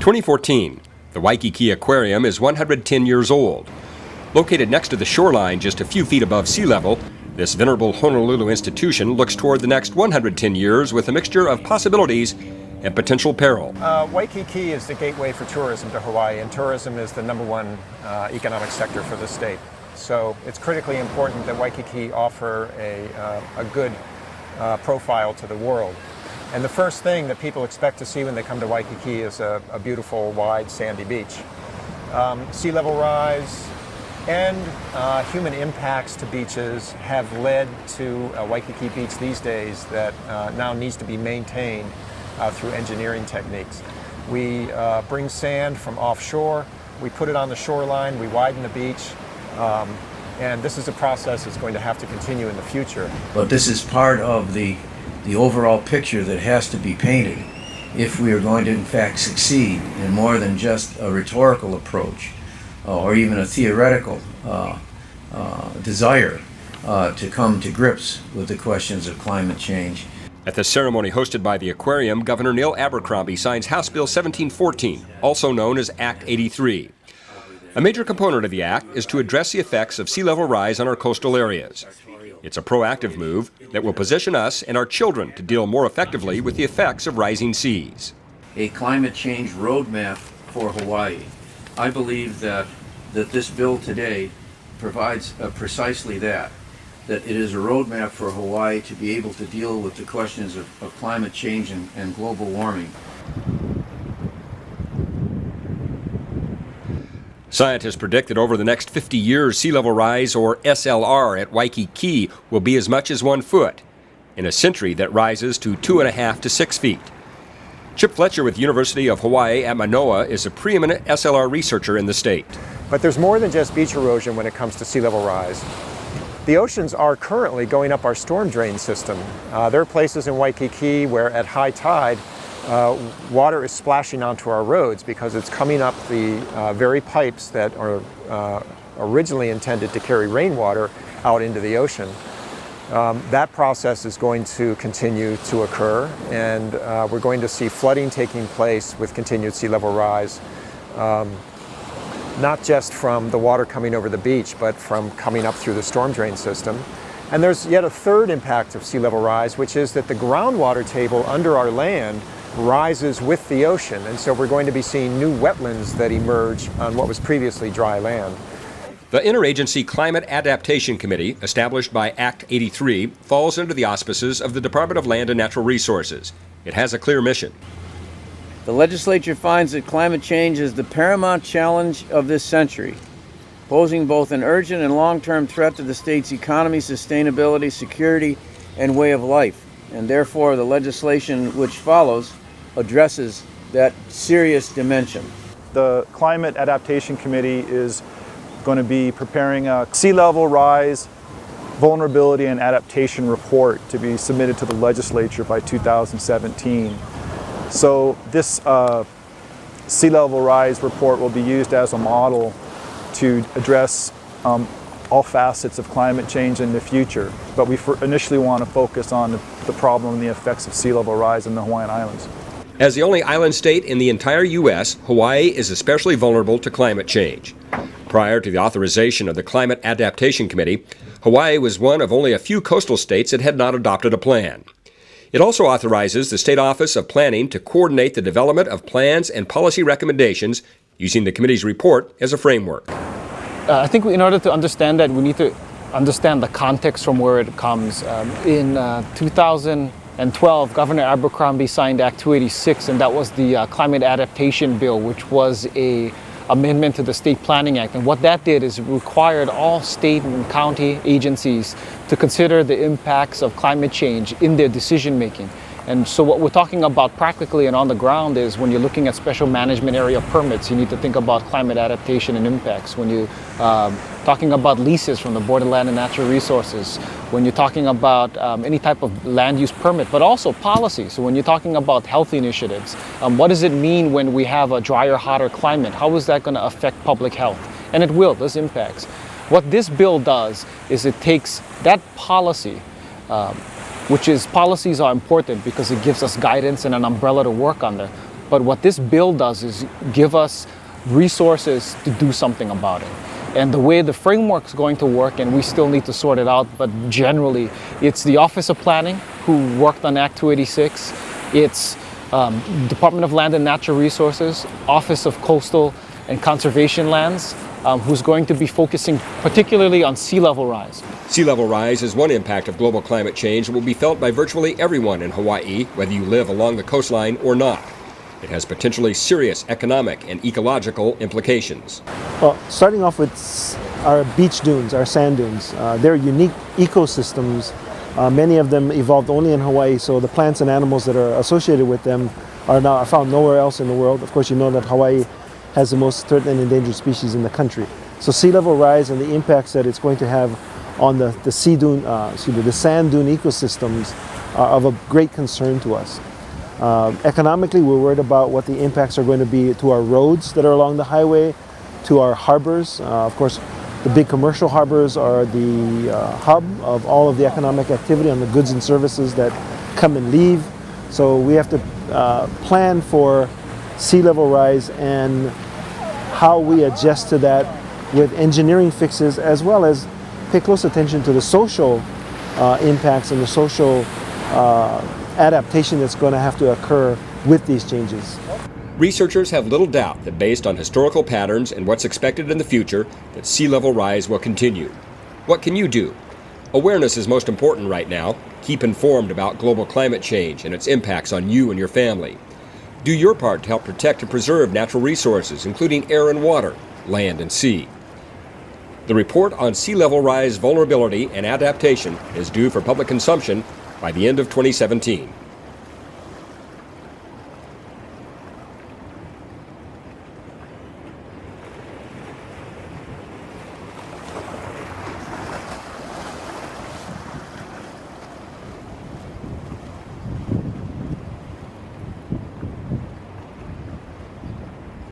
2014, the Waikiki Aquarium is 110 years old. Located next to the shoreline just a few feet above sea level, this venerable Honolulu institution looks toward the next 110 years with a mixture of possibilities and potential peril. Waikiki is the gateway for tourism to Hawaii, and tourism is the #1 economic sector for the state. So it's critically important that Waikiki offer a good profile to the world. And the first thing that people expect to see when they come to Waikiki is a beautiful, wide, sandy beach. Sea level rise and human impacts to beaches have led to Waikiki Beach these days that now needs to be maintained through engineering techniques. We bring sand from offshore, we put it on the shoreline, we widen the beach, and this is a process that's going to have to continue in the future. But this is part of the overall picture that has to be painted if we are going to in fact succeed in more than just a rhetorical approach or even a theoretical desire to come to grips with the questions of climate change. At the ceremony hosted by the aquarium, Governor Neil Abercrombie signs House Bill 1714, also known as Act 83. A major component of the act is to address the effects of sea level rise on our coastal areas. It's a proactive move that will position us and our children to deal more effectively with the effects of rising seas. A climate change roadmap for Hawaii. I believe that this bill today provides precisely that it is a roadmap for Hawaii to be able to deal with the questions of climate change and global warming. Scientists predict that over the next 50 years, sea level rise, or SLR, at Waikiki will be as much as 1 foot. In a century, that rises to 2.5 to 6 feet. Chip Fletcher with University of Hawaii at Manoa is a preeminent SLR researcher in the state. But there's more than just beach erosion when it comes to sea level rise. The oceans are currently going up our storm drain system. There are places in Waikiki where at high tide, water is splashing onto our roads because it's coming up the very pipes that are originally intended to carry rainwater out into the ocean. That process is going to continue to occur, and we're going to see flooding taking place with continued sea level rise, not just from the water coming over the beach, but from coming up through the storm drain system. And there's yet a third impact of sea level rise, which is that the groundwater table under our land rises with the ocean, and so we're going to be seeing new wetlands that emerge on what was previously dry land. The Interagency Climate Adaptation Committee, established by Act 83, falls under the auspices of the Department of Land and Natural Resources. It has a clear mission. The legislature finds that climate change is the paramount challenge of this century, posing both an urgent and long-term threat to the state's economy, sustainability, security, and way of life. And therefore, the legislation which follows addresses that serious dimension. The Climate Adaptation Committee is going to be preparing a sea level rise, vulnerability, and adaptation report to be submitted to the legislature by 2017. So this sea level rise report will be used as a model to address all facets of climate change in the future. But we initially want to focus on the problem and the effects of sea level rise in the Hawaiian Islands. As the only island state in the entire U.S., Hawaii is especially vulnerable to climate change. Prior to the authorization of the Climate Adaptation Committee, Hawaii was one of only a few coastal states that had not adopted a plan. It also authorizes the State Office of Planning to coordinate the development of plans and policy recommendations using the committee's report as a framework. I think in order to understand that, we need to understand the context from where it comes. In 2012, Governor Abercrombie signed Act 286, and that was the Climate Adaptation Bill, which was an amendment to the State Planning Act. And what that did is it required all state and county agencies to consider the impacts of climate change in their decision making. And so what we're talking about practically and on the ground is when you're looking at special management area permits, you need to think about climate adaptation and impacts. When you're talking about leases from the Board of Land and Natural Resources, when you're talking about any type of land use permit, but also policy. So when you're talking about health initiatives, what does it mean when we have a drier, hotter climate? How is that going to affect public health? And it will, those impacts. What this bill does is it takes that policy, which is policies are important because it gives us guidance and an umbrella to work under. But what this bill does is give us resources to do something about it. And the way the framework's going to work, and we still need to sort it out, but generally, it's the Office of Planning who worked on Act 286. It's Department of Land and Natural Resources, Office of Coastal and Conservation Lands, who's going to be focusing particularly on sea level rise. Sea level rise is one impact of global climate change that will be felt by virtually everyone in Hawaii, whether you live along the coastline or not. It has potentially serious economic and ecological implications. Well, starting off with our beach dunes, our sand dunes, they're unique ecosystems. Many of them evolved only in Hawaii, so the plants and animals that are associated with them are found nowhere else in the world. Of course, you know that Hawaii has the most threatened and endangered species in the country. So sea level rise and the impacts that it's going to have on the sand dune ecosystems are of a great concern to us. Economically, we're worried about what the impacts are going to be to our roads that are along the highway, to our harbors. Of course, the big commercial harbors are the hub of all of the economic activity on the goods and services that come and leave. So we have to plan for sea level rise and how we adjust to that with engineering fixes, as well as pay close attention to the social impacts and the social adaptation that's going to have to occur with these changes. Researchers have little doubt that based on historical patterns and what's expected in the future, that sea level rise will continue. What can you do? Awareness is most important right now. Keep informed about global climate change and its impacts on you and your family. Do your part to help protect and preserve natural resources, including air and water, land and sea. The report on sea level rise vulnerability and adaptation is due for public consumption by the end of 2017.